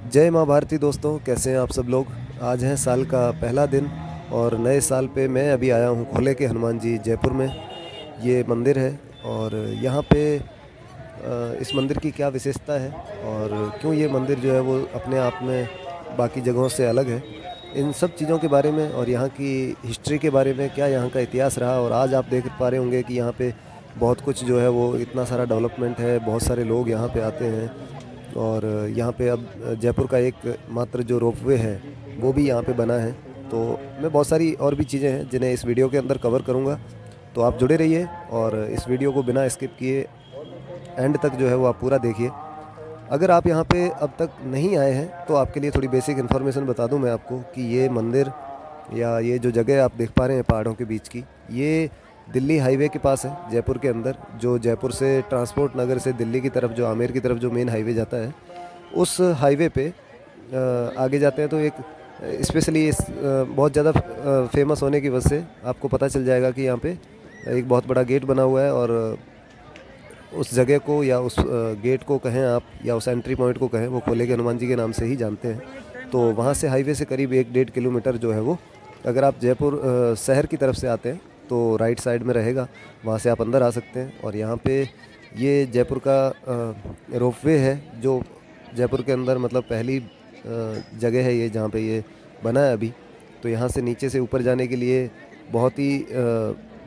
जय माँ भारती दोस्तों, कैसे हैं आप सब लोग। आज है साल का पहला दिन और नए साल पे मैं अभी आया हूँ खोले के हनुमान जी जयपुर में। ये मंदिर है और यहाँ पे इस मंदिर की क्या विशेषता है और क्यों ये मंदिर जो है वो अपने आप में बाकी जगहों से अलग है, इन सब चीज़ों के बारे में और यहाँ की हिस्ट्री के बारे में, क्या यहाँ का इतिहास रहा। और आज आप देख पा रहे होंगे कि यहाँ पे बहुत कुछ जो है वो इतना सारा डेवलपमेंट है, बहुत सारे लोग यहाँ पे आते हैं। और यहाँ पे अब जयपुर का एक मात्र जो रोपवे है वो भी यहाँ पे बना है। तो मैं बहुत सारी और भी चीज़ें हैं जिन्हें इस वीडियो के अंदर कवर करूँगा, तो आप जुड़े रहिए और इस वीडियो को बिना स्किप किए एंड तक जो है वो आप पूरा देखिए। अगर आप यहाँ पे अब तक नहीं आए हैं तो आपके लिए थोड़ी बेसिक इन्फॉर्मेशन बता दूं मैं आपको कि ये मंदिर या ये जो जगह आप देख पा रहे हैं पहाड़ों के बीच की, ये दिल्ली हाईवे के पास है जयपुर के अंदर। जो जयपुर से ट्रांसपोर्ट नगर से दिल्ली की तरफ, जो आमेर की तरफ जो मेन हाईवे जाता है, उस हाईवे पे आगे जाते हैं तो एक स्पेशली इस बहुत ज़्यादा फेमस होने की वजह से आपको पता चल जाएगा कि यहाँ पे एक बहुत बड़ा गेट बना हुआ है। और उस जगह को या उस गेट को कहें आप या उस एंट्री पॉइंट को कहें, वो खोले के हनुमान जी के नाम से ही जानते हैं। तो वहाँ से हाईवे से करीब 1-1.5 किलोमीटर जो है वो, अगर आप जयपुर शहर की तरफ से आते हैं तो राइट साइड में रहेगा, वहाँ से आप अंदर आ सकते हैं। और यहाँ पे ये जयपुर का रोपवे है जो जयपुर के अंदर मतलब पहली जगह है ये जहाँ पे ये बना है अभी। तो यहाँ से नीचे से ऊपर जाने के लिए बहुत ही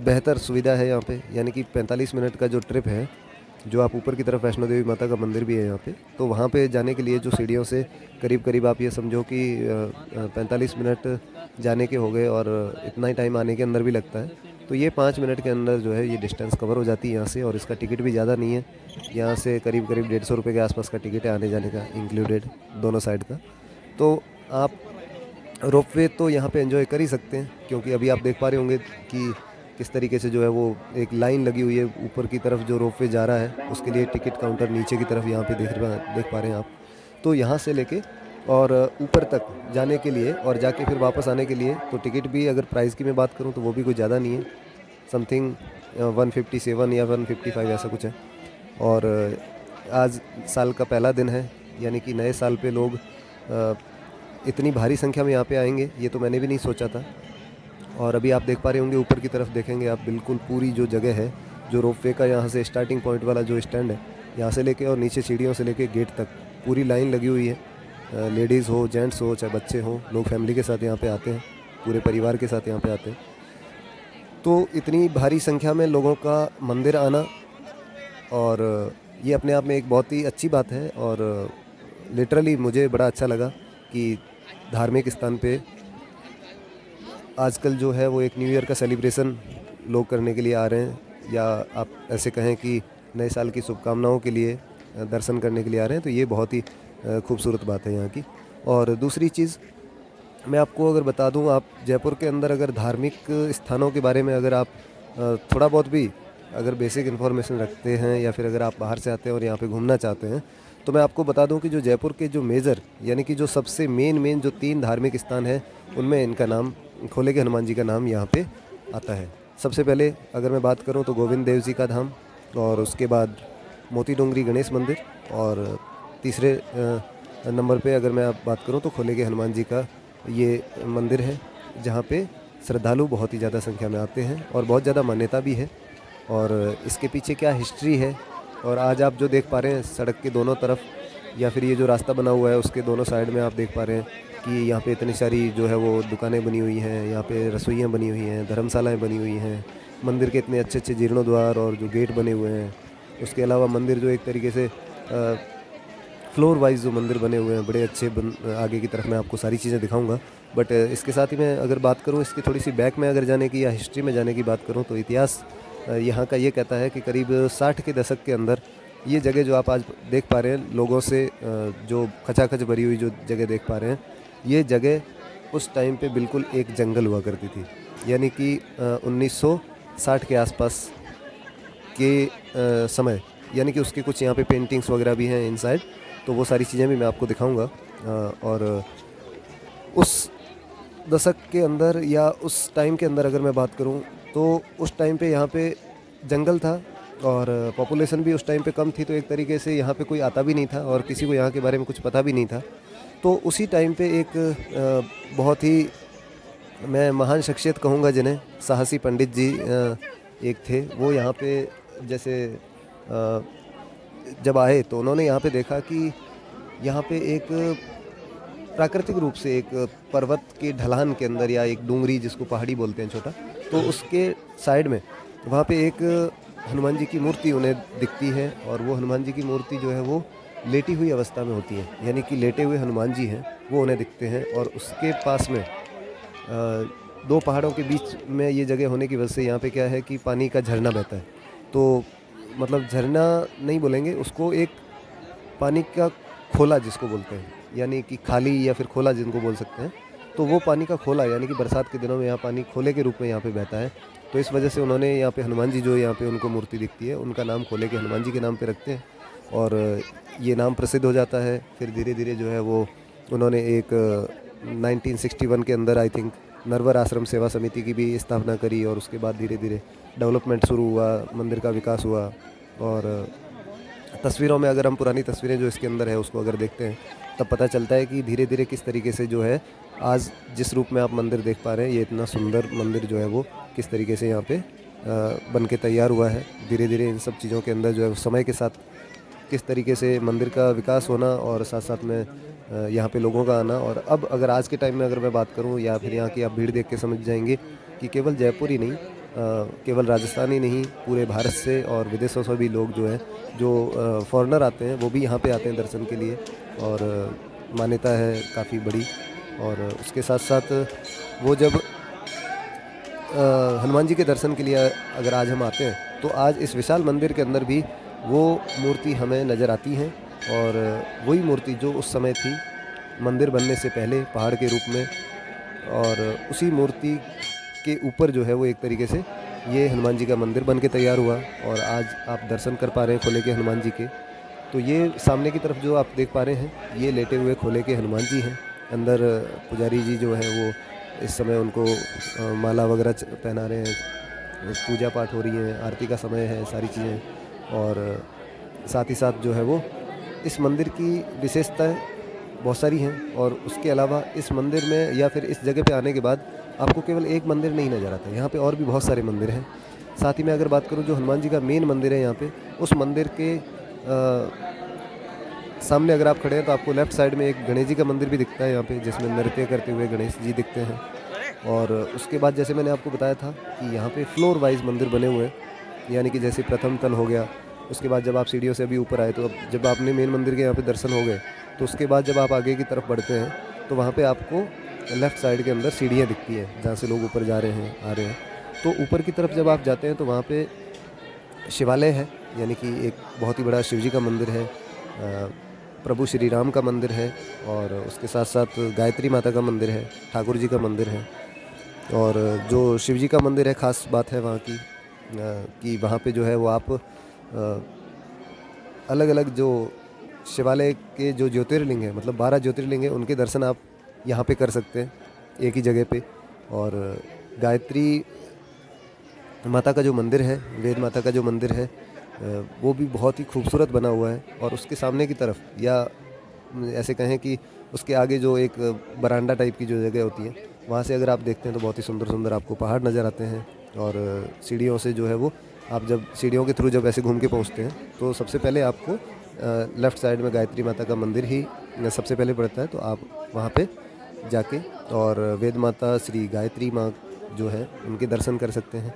बेहतर सुविधा है यहाँ पे, यानी कि 45 मिनट का जो ट्रिप है, जो आप ऊपर की तरफ वैष्णो देवी माता का मंदिर भी है यहाँ पे, तो वहाँ पे जाने के लिए जो सीढ़ियों से करीब करीब आप ये समझो कि 45 मिनट जाने के हो गए और इतना ही टाइम आने के अंदर भी लगता है। तो ये 5 मिनट के अंदर जो है ये डिस्टेंस कवर हो जाती है यहाँ से। और इसका टिकट भी ज़्यादा नहीं है, यहाँ से करीब करीब 150 रुपये के आसपास का टिकट है आने जाने का इंक्लूडेड, दोनों साइड का। तो आप रोपवे तो यहाँ पे एंजॉय कर ही सकते हैं, क्योंकि अभी आप देख पा रहे होंगे कि किस तरीके से जो है वो एक लाइन लगी हुई है ऊपर की तरफ जो रोपवे जा रहा है उसके लिए। टिकट काउंटर नीचे की तरफ यहाँ पे देख पा रहे हैं आप। तो यहाँ से लेके और ऊपर तक जाने के लिए और जाके फिर वापस आने के लिए तो टिकट भी, अगर प्राइस की मैं बात करूँ तो वो भी कोई ज़्यादा नहीं है, समथिंग 157 या 155 ऐसा कुछ है। और आज साल का पहला दिन है, यानी कि नए साल पे लोग इतनी भारी संख्या में यहाँ पे आएंगे ये तो मैंने भी नहीं सोचा था। और अभी आप देख पा रहे होंगे ऊपर की तरफ देखेंगे आप, बिल्कुल पूरी जो जगह है, जो रोपवे का यहाँ से स्टार्टिंग पॉइंट वाला जो स्टैंड है, यहाँ से लेके और नीचे सीढ़ियों से लेके गेट तक पूरी लाइन लगी हुई है। लेडीज़ हो, जेंट्स हो, चाहे बच्चे हों, लोग फैमिली के साथ यहाँ पे आते हैं, पूरे परिवार के साथ यहाँ पे आते हैं। तो इतनी भारी संख्या में लोगों का मंदिर आना और ये अपने आप में एक बहुत ही अच्छी बात है। और लिटरली मुझे बड़ा अच्छा लगा कि धार्मिक स्थान पे आजकल जो है वो एक न्यू ईयर का सेलिब्रेशन लोग करने के लिए आ रहे हैं, या आप ऐसे कहें कि नए साल की शुभकामनाओं के लिए दर्शन करने के लिए आ रहे हैं। तो ये बहुत ही खूबसूरत बात है यहाँ की। और दूसरी चीज़ मैं आपको अगर बता दूं, आप जयपुर के अंदर अगर धार्मिक स्थानों के बारे में अगर आप थोड़ा बहुत भी अगर बेसिक इन्फॉर्मेशन रखते हैं, या फिर अगर आप बाहर से आते हैं और यहाँ पे घूमना चाहते हैं, तो मैं आपको बता दूं कि जो जयपुर के जो मेजर, यानी कि जो सबसे मेन जो 3 धार्मिक स्थान हैं, उनमें इनका नाम, खोले के हनुमान जी का नाम यहाँ पे आता है। सबसे पहले अगर मैं बात करूँ तो गोविंद देव जी का धाम, और उसके बाद मोती डोंगरी गणेश मंदिर, और तीसरे नंबर पे अगर मैं आप बात करूँ तो खोले के हनुमान जी का ये मंदिर है, जहाँ पे श्रद्धालु बहुत ही ज़्यादा संख्या में आते हैं और बहुत ज़्यादा मान्यता भी है। और इसके पीछे क्या हिस्ट्री है, और आज आप जो देख पा रहे हैं सड़क के दोनों तरफ, या फिर ये जो रास्ता बना हुआ है उसके दोनों साइड में आप देख पा रहे हैं कि यहाँ पे इतनी सारी जो है वो दुकानें बनी हुई हैं, यहाँ पे रसोइयाँ बनी हुई हैं, धर्मशालाएँ बनी हुई हैं, मंदिर के इतने अच्छे अच्छे जीर्णोद्वार और जो गेट बने हुए हैं। उसके अलावा मंदिर जो एक तरीके से फ्लोर वाइज जो मंदिर बने हुए हैं बड़े अच्छे आगे की तरफ मैं आपको सारी चीज़ें दिखाऊंगा। बट इसके साथ ही मैं अगर बात करूं इसकी थोड़ी सी बैक में अगर जाने की या हिस्ट्री में जाने की बात करूं, तो इतिहास यहाँ का ये कहता है कि करीब 60 के दशक के अंदर ये जगह जो आप आज देख पा रहे हैं, लोगों से जो खचाखच भरी हुई जो जगह देख पा रहे हैं, ये जगह उस टाइम पे बिल्कुल एक जंगल हुआ करती थी। यानी कि 1960 के आसपास के समय, यानी कि उसके कुछ यहाँ पे पेंटिंग्स वगैरह भी हैं इनसाइड, तो वो सारी चीज़ें भी मैं आपको दिखाऊंगा। और उस दशक के अंदर या उस टाइम के अंदर अगर मैं बात करूं, तो उस टाइम पे यहाँ पे जंगल था और पॉपुलेशन भी उस टाइम पे कम थी, तो एक तरीके से यहाँ पे कोई आता भी नहीं था और किसी को यहाँ के बारे में कुछ पता भी नहीं था। तो उसी टाइम पे एक बहुत ही मैं महान शख्सियत कहूँगा जिन्हें, साहसी पंडित जी एक थे। वो यहाँ पे जैसे जब आए तो उन्होंने यहाँ पे देखा कि यहाँ पे एक प्राकृतिक रूप से एक पर्वत के ढलान के अंदर, या एक डूंगरी जिसको पहाड़ी बोलते हैं छोटा, तो उसके साइड में वहाँ पे एक हनुमान जी की मूर्ति उन्हें दिखती है। और वो हनुमान जी की मूर्ति जो है वो लेटी हुई अवस्था में होती है, यानी कि लेटे हुए हनुमान जी हैं वो उन्हें दिखते हैं। और उसके पास में दो पहाड़ों के बीच में ये जगह होने की वजह से यहाँ पे क्या है कि पानी का झरना बहता है। तो मतलब झरना नहीं बोलेंगे उसको, एक पानी का खोला जिसको बोलते हैं, यानी कि खाली या फिर खोला जिनको बोल सकते हैं। तो वो पानी का खोला, यानी कि बरसात के दिनों में यहाँ पानी खोले के रूप में यहाँ पे बहता है। तो इस वजह से उन्होंने यहाँ पे हनुमान जी जो यहाँ पे उनको मूर्ति दिखती है, उनका नाम खोले के हनुमान जी के नाम पे रखते हैं। और ये नाम प्रसिद्ध हो जाता है। फिर धीरे धीरे जो है वो उन्होंने एक 1961 के अंदर आई थिंक नरवर आश्रम सेवा समिति की भी स्थापना करी। और उसके बाद धीरे धीरे डेवलपमेंट शुरू हुआ, मंदिर का विकास हुआ। और तस्वीरों में अगर हम पुरानी तस्वीरें जो इसके अंदर है उसको अगर देखते हैं, तब पता चलता है कि धीरे धीरे किस तरीके से जो है आज जिस रूप में आप मंदिर देख पा रहे हैं, ये इतना सुंदर मंदिर जो है वो किस तरीके से यहाँ पे बन के तैयार हुआ है। धीरे धीरे इन सब चीज़ों के अंदर जो है समय के साथ किस तरीके से मंदिर का विकास होना, और साथ साथ में यहाँ पे लोगों का आना। और अब अगर आज के टाइम में अगर मैं बात करूँ, या फिर यहाँ की आप भीड़ देख के समझ जाएंगे कि केवल जयपुर ही नहीं, केवल राजस्थान ही नहीं, पूरे भारत से और विदेशों से भी लोग जो है, जो फॉरेनर आते हैं वो भी यहाँ पे आते हैं दर्शन के लिए। और मान्यता है काफ़ी बड़ी। और उसके साथ साथ वो जब हनुमान जी के दर्शन के लिए अगर आज हम आते हैं, तो आज इस विशाल मंदिर के अंदर भी वो मूर्ति हमें नज़र आती हैं। और वही मूर्ति जो उस समय थी मंदिर बनने से पहले पहाड़ के रूप में, और उसी मूर्ति के ऊपर जो है वो एक तरीके से ये हनुमान जी का मंदिर बन के तैयार हुआ। और आज आप दर्शन कर पा रहे हैं खोले के हनुमान जी के। तो ये सामने की तरफ जो आप देख पा रहे हैं, ये लेटे हुए खोले के हनुमान जी हैं। अंदर पुजारी जी जो है वो इस समय उनको माला वगैरह पहना रहे हैं, पूजा पाठ हो रही है, आरती का समय है, सारी चीज़ें। और साथ ही साथ जो है वो इस मंदिर की विशेषताएं बहुत सारी हैं। और उसके अलावा इस मंदिर में या फिर इस जगह पे आने के बाद आपको केवल एक मंदिर नहीं नज़र आता है, यहाँ पे और भी बहुत सारे मंदिर हैं। साथ ही मैं अगर बात करूँ जो हनुमान जी का मेन मंदिर है यहाँ पे, उस मंदिर के सामने अगर आप खड़े हैं तो आपको लेफ़्ट साइड में एक गणेश जी का मंदिर भी दिखता है यहाँ पे, जिसमें नृत्य करते हुए गणेश जी दिखते हैं। और उसके बाद जैसे मैंने आपको बताया था कि यहाँ पे फ्लोर वाइज मंदिर बने हुए हैं, यानी कि जैसे प्रथम तल हो गया, उसके बाद जब आप सीढ़ियों से अभी ऊपर आए, तो अब जब आपने मेन मंदिर के यहाँ पे दर्शन हो गए, तो उसके बाद जब आप आगे की तरफ बढ़ते हैं तो वहाँ पे आपको लेफ़्ट साइड के अंदर सीढ़ियाँ दिखती हैं, जहाँ से लोग ऊपर जा रहे हैं, आ रहे हैं। तो ऊपर की तरफ जब आप जाते हैं तो वहाँ पे शिवालय है, यानी कि एक बहुत ही बड़ा शिव जी का मंदिर है, प्रभु श्री राम का मंदिर है। और उसके साथ साथ गायत्री माता का मंदिर है, ठाकुर जी का मंदिर है। और जो शिव जी का मंदिर है, ख़ास बात है वहाँ की कि वहाँ पे जो है वो आप अलग अलग जो शिवालय के जो ज्योतिर्लिंग है, मतलब 12 ज्योतिर्लिंग है, उनके दर्शन आप यहाँ पे कर सकते हैं एक ही जगह पे। और गायत्री माता का जो मंदिर है, वेद माता का जो मंदिर है, वो भी बहुत ही खूबसूरत बना हुआ है। और उसके सामने की तरफ, या ऐसे कहें कि उसके आगे जो एक बरांडा टाइप की जो जगह होती है, वहाँ से अगर आप देखते हैं तो बहुत ही सुंदर सुंदर आपको पहाड़ नज़र आते हैं। और सीढ़ियों से जो है वो आप जब सीढ़ियों के थ्रू जब ऐसे घूम के पहुँचते हैं, तो सबसे पहले आपको लेफ़्ट साइड में गायत्री माता का मंदिर ही सबसे पहले पड़ता है। तो आप वहाँ पे जाके और वेद माता श्री गायत्री माँ जो है उनके दर्शन कर सकते हैं।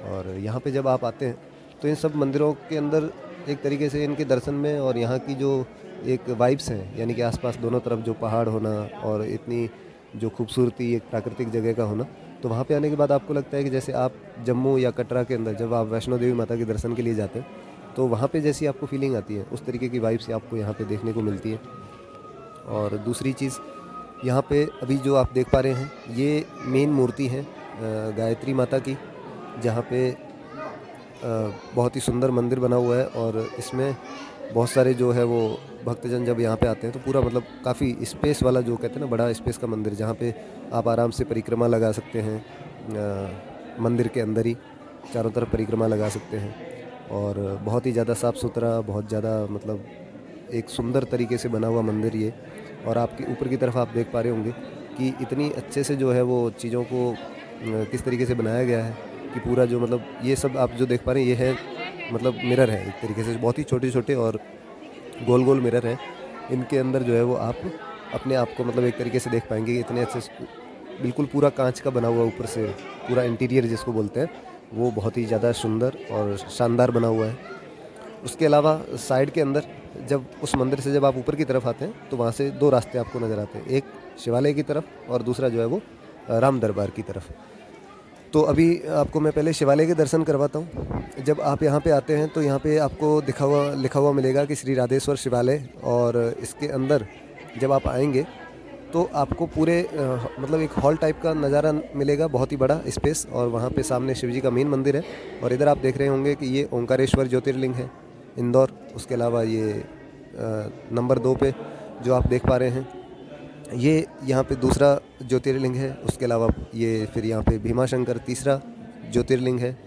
और यहाँ पे जब आप आते हैं तो इन सब मंदिरों के अंदर एक तरीके से इनके दर्शन में और यहाँ की जो एक वाइब्स हैं, यानी कि आसपास दोनों तरफ जो पहाड़ होना और इतनी जो खूबसूरती एक प्राकृतिक जगह का होना, तो वहाँ पे आने के बाद आपको लगता है कि जैसे आप जम्मू या कटरा के अंदर जब आप वैष्णो देवी माता के दर्शन के लिए जाते हैं, तो वहाँ पे जैसी आपको फीलिंग आती है, उस तरीके की वाइब्स आपको यहाँ पे देखने को मिलती है। और दूसरी चीज़, यहाँ पे अभी जो आप देख पा रहे हैं, ये मेन मूर्ति है गायत्री माता की, जहाँ पे बहुत ही सुंदर मंदिर बना हुआ है। और इसमें बहुत सारे जो है वो भक्तजन जब यहाँ पे आते हैं तो पूरा मतलब काफ़ी स्पेस वाला, जो कहते हैं ना, बड़ा स्पेस का मंदिर, जहाँ पे आप आराम से परिक्रमा लगा सकते हैं। मंदिर के अंदर ही चारों तरफ परिक्रमा लगा सकते हैं। और बहुत ही ज़्यादा साफ़ सुथरा, बहुत ज़्यादा मतलब एक सुंदर तरीके से बना हुआ मंदिर ये। और आपके ऊपर की तरफ आप देख पा रहे होंगे कि इतनी अच्छे से जो है वो चीज़ों को किस तरीके से बनाया गया है कि पूरा जो मतलब ये सब आप जो देख पा रहे हैं ये है मतलब मिरर है एक तरीके से, बहुत ही छोटे छोटे और गोल गोल मिरर है। इनके अंदर जो है वो आप अपने आप को मतलब एक तरीके से देख पाएंगे कि इतने अच्छे से बिल्कुल पूरा कांच का बना हुआ ऊपर से पूरा इंटीरियर जिसको बोलते हैं वो बहुत ही ज़्यादा सुंदर और शानदार बना हुआ है। उसके अलावा साइड के अंदर जब उस मंदिर से जब आप ऊपर की तरफ आते हैं तो वहाँ से दो रास्ते आपको नज़र आते हैं, एक शिवालय की तरफ और दूसरा जो है वो राम दरबार की तरफ। तो अभी आपको मैं पहले शिवालय के दर्शन करवाता हूँ। जब आप यहाँ पे आते हैं तो यहाँ पे आपको लिखा हुआ मिलेगा कि श्री राधेश्वर शिवालय, और इसके अंदर जब आप आएंगे तो आपको पूरे मतलब एक हॉल टाइप का नज़ारा मिलेगा, बहुत ही बड़ा स्पेस, और वहाँ पे सामने शिव जी का मेन मंदिर है। और इधर आप देख रहे होंगे कि ये ओंकारेश्वर ज्योतिर्लिंग है इंदौर। उसके अलावा ये नंबर 2 पे जो आप देख पा रहे हैं ये यहाँ पे दूसरा ज्योतिर्लिंग है। उसके अलावा ये फिर यहाँ पे भीमाशंकर तीसरा ज्योतिर्लिंग है।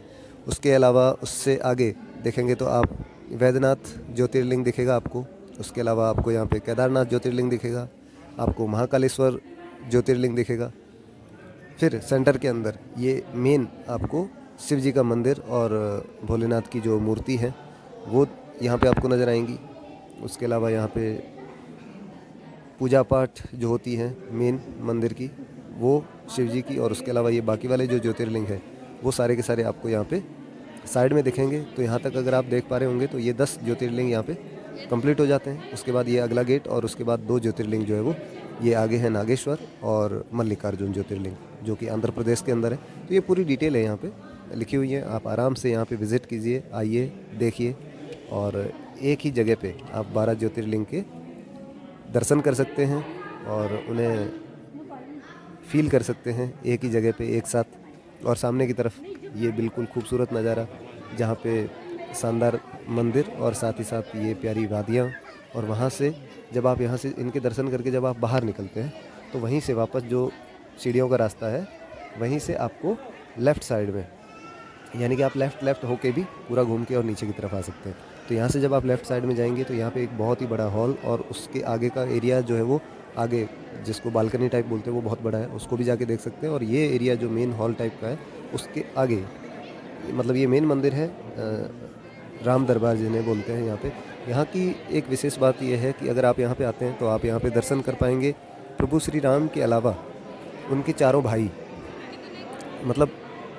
उसके अलावा उससे आगे देखेंगे तो आप वैद्यनाथ ज्योतिर्लिंग दिखेगा आपको। उसके अलावा आपको यहाँ पे केदारनाथ ज्योतिर्लिंग दिखेगा, आपको महाकालेश्वर ज्योतिर्लिंग दिखेगा। फिर सेंटर के अंदर ये मेन आपको शिव जी का मंदिर और भोलेनाथ की जो मूर्ति है वो यहाँ पे आपको नज़र आएंगी। उसके अलावा यहाँ पे पूजा पाठ जो होती है मेन मंदिर की वो शिव जी की, और उसके अलावा ये बाकी वाले जो ज्योतिर्लिंग है वो सारे के सारे आपको यहाँ पे साइड में दिखेंगे। तो यहाँ तक अगर आप देख पा रहे होंगे तो ये 10 ज्योतिर्लिंग यहाँ पे कंप्लीट हो जाते हैं। उसके बाद ये अगला गेट, और उसके बाद 2 ज्योतिर्लिंग जो है वो ये आगे है नागेश्वर और मल्लिकार्जुन ज्योतिर्लिंग जो कि आंध्र प्रदेश के अंदर है। तो ये पूरी डिटेल है यहाँ पे लिखी हुई है, आप आराम से यहाँ पे विज़िट कीजिए, आइए देखिए, और एक ही जगह पे आप 12 ज्योतिर्लिंग के दर्शन कर सकते हैं और उन्हें फील कर सकते हैं एक ही जगह पे एक साथ। और सामने की तरफ ये बिल्कुल खूबसूरत नज़ारा जहाँ पे शानदार मंदिर और साथ ही साथ ये प्यारी वादियाँ, और वहाँ से जब आप यहाँ से इनके दर्शन करके जब आप बाहर निकलते हैं तो वहीं से वापस जो सीढ़ियों का रास्ता है वहीं से आपको लेफ़्ट साइड में, यानी कि आप लेफ़्ट होके भी पूरा घूम के और नीचे की तरफ आ सकते हैं। तो यहाँ से जब आप लेफ़्ट साइड में जाएंगे तो यहाँ पे एक बहुत ही बड़ा हॉल, और उसके आगे का एरिया जो है वो आगे जिसको बालकनी टाइप बोलते हैं वो बहुत बड़ा है, उसको भी जाके देख सकते हैं। और ये एरिया जो मेन हॉल टाइप का है उसके आगे मतलब ये मेन मंदिर है राम दरबार जिन्हें बोलते हैं। यहाँ की एक विशेष बात यह है कि अगर आप यहाँ पे आते हैं तो आप यहाँ पे दर्शन कर पाएंगे प्रभु श्री राम के अलावा उनके चारों भाई, मतलब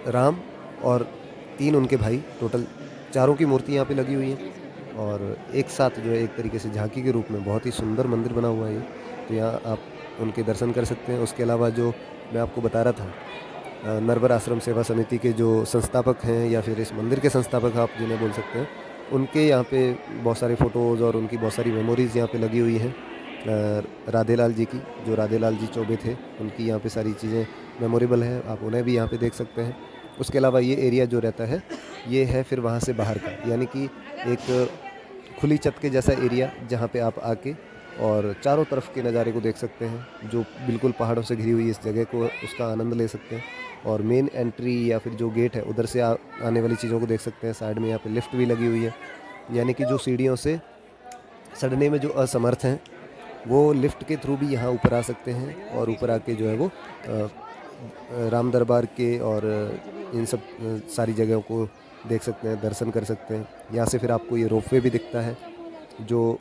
राम और 3 उनके भाई, टोटल चारों की मूर्ति यहाँ पे लगी हुई है, और एक साथ जो है एक तरीके से झांकी के रूप में बहुत ही सुंदर मंदिर बना हुआ है ये। तो यहाँ आप उनके दर्शन कर सकते हैं। उसके अलावा जो मैं आपको बता रहा था नरवर आश्रम सेवा समिति के जो संस्थापक हैं या फिर इस मंदिर के संस्थापक आप जिन्हें बोल सकते हैं, उनके यहाँ पे बहुत सारे फ़ोटोज़ और उनकी बहुत सारी मेमोरीज़ यहाँ पे लगी हुई हैं। राधेलाल जी की, जो राधेलाल जी चौबे थे, उनकी यहाँ पे सारी चीज़ें मेमोरेबल हैं, आप उन्हें भी यहाँ पे देख सकते हैं। उसके अलावा ये एरिया जो रहता है ये है फिर वहाँ से बाहर का, यानी कि एक खुली छत के जैसा एरिया जहाँ पे आप आके और चारों तरफ के नज़ारे को देख सकते हैं, जो बिल्कुल पहाड़ों से घिरी हुई इस जगह को उसका आनंद ले सकते हैं। और मेन एंट्री या फिर जो गेट है उधर से आने वाली चीज़ों को देख सकते हैं। साइड में यहाँ पे लिफ्ट भी लगी हुई है, यानी कि जो सीढ़ियों से चढ़ने में जो असमर्थ हैं वो लिफ्ट के थ्रू भी यहाँ ऊपर आ सकते हैं, और ऊपर आके जो है वो राम दरबार के और इन सब सारी जगहों को देख सकते हैं, दर्शन कर सकते हैं। यहाँ से फिर आपको ये रोपवे भी दिखता है जो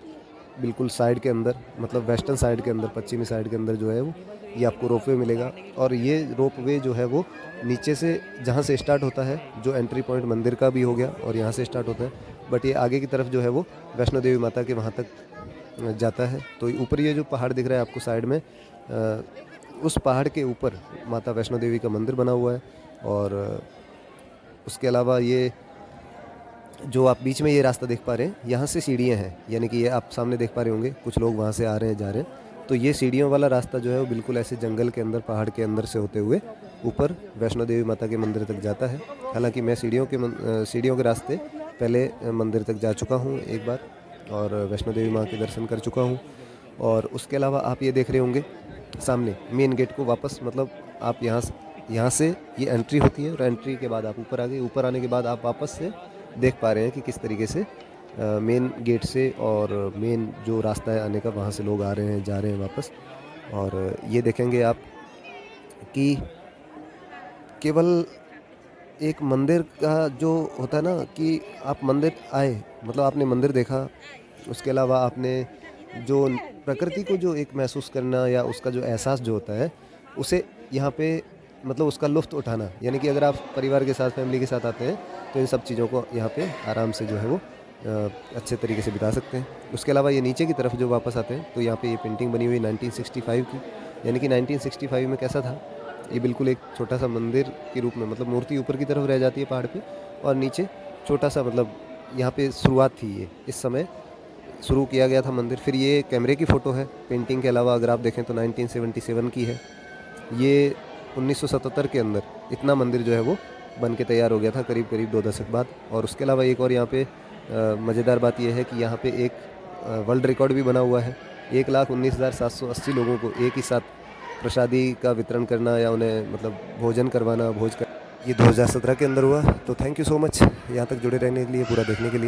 बिल्कुल साइड के अंदर, मतलब वेस्टर्न साइड के अंदर, पश्चिमी साइड के अंदर जो है वो ये आपको रोपवे मिलेगा। और ये रोपवे जो है वो नीचे से जहाँ से स्टार्ट होता है, जो एंट्री पॉइंट मंदिर का भी हो गया और यहाँ से स्टार्ट होता है, बट ये आगे की तरफ जो है वो वैष्णो देवी माता के वहाँ तक जाता है। तो ऊपर ये जो पहाड़ दिख रहा है आपको साइड में, उस पहाड़ के ऊपर माता वैष्णो देवी का मंदिर बना हुआ है। और उसके अलावा ये जो आप बीच में ये रास्ता देख पा रहे हैं, यहाँ से सीढ़ियाँ हैं, यानी कि ये आप सामने देख पा रहे होंगे कुछ लोग वहाँ से आ रहे हैं जा रहे हैं। तो ये सीढ़ियों वाला रास्ता जो है वो बिल्कुल ऐसे जंगल के अंदर, पहाड़ के अंदर से होते हुए ऊपर वैष्णो देवी माता के मंदिर तक जाता है। हालांकि मैं सीढ़ियों के रास्ते पहले मंदिर तक जा चुका हूँ एक बार, और वैष्णो देवी माँ के दर्शन कर चुका हूँ। और उसके अलावा आप ये देख रहे होंगे सामने मेन गेट को वापस, मतलब आप यहाँ से ये एंट्री होती है, और एंट्री के बाद आप ऊपर आ गए। ऊपर आने के बाद आप वापस से देख पा रहे हैं कि किस तरीके से मेन गेट से, और मेन जो रास्ता है आने का वहाँ से लोग आ रहे हैं जा रहे हैं वापस। और ये देखेंगे आप कि केवल एक मंदिर का जो होता है ना कि आप मंदिर आए, मतलब आपने मंदिर देखा, उसके अलावा आपने जो प्रकृति को जो एक महसूस करना या उसका जो एहसास जो होता है, उसे यहाँ पे मतलब उसका लुफ्त उठाना, यानी कि अगर आप परिवार के साथ फैमिली के साथ आते हैं तो इन सब चीज़ों को यहाँ पे आराम से जो है वो अच्छे तरीके से बिता सकते हैं। उसके अलावा ये नीचे की तरफ जो वापस आते हैं तो यहाँ पे ये पेंटिंग बनी हुई 1965 की, यानी कि 1965 में कैसा था, ये बिल्कुल एक छोटा सा मंदिर के रूप में, मतलब मूर्ति ऊपर की तरफ रह जाती है पहाड़ पे और नीचे छोटा सा, मतलब यहाँ पे शुरुआत थी, ये इस समय शुरू किया गया था मंदिर। फिर ये कैमरे की फ़ोटो है पेंटिंग के अलावा, अगर आप देखें तो 1977 की है ये। 1977 के अंदर इतना मंदिर जो है वो बन के तैयार हो गया था, करीब करीब 2 दशक बाद। और उसके अलावा एक और यहाँ पे मज़ेदार बात यह है कि यहाँ पे एक वर्ल्ड रिकॉर्ड भी बना हुआ है, 1,19,780 लोगों को एक ही साथ प्रसादी का वितरण करना या उन्हें मतलब भोजन करवाना, भोज कर। ये 2017 के अंदर हुआ। तो थैंक यू सो मच यहाँ तक जुड़े रहने के लिए, पूरा देखने के लिए।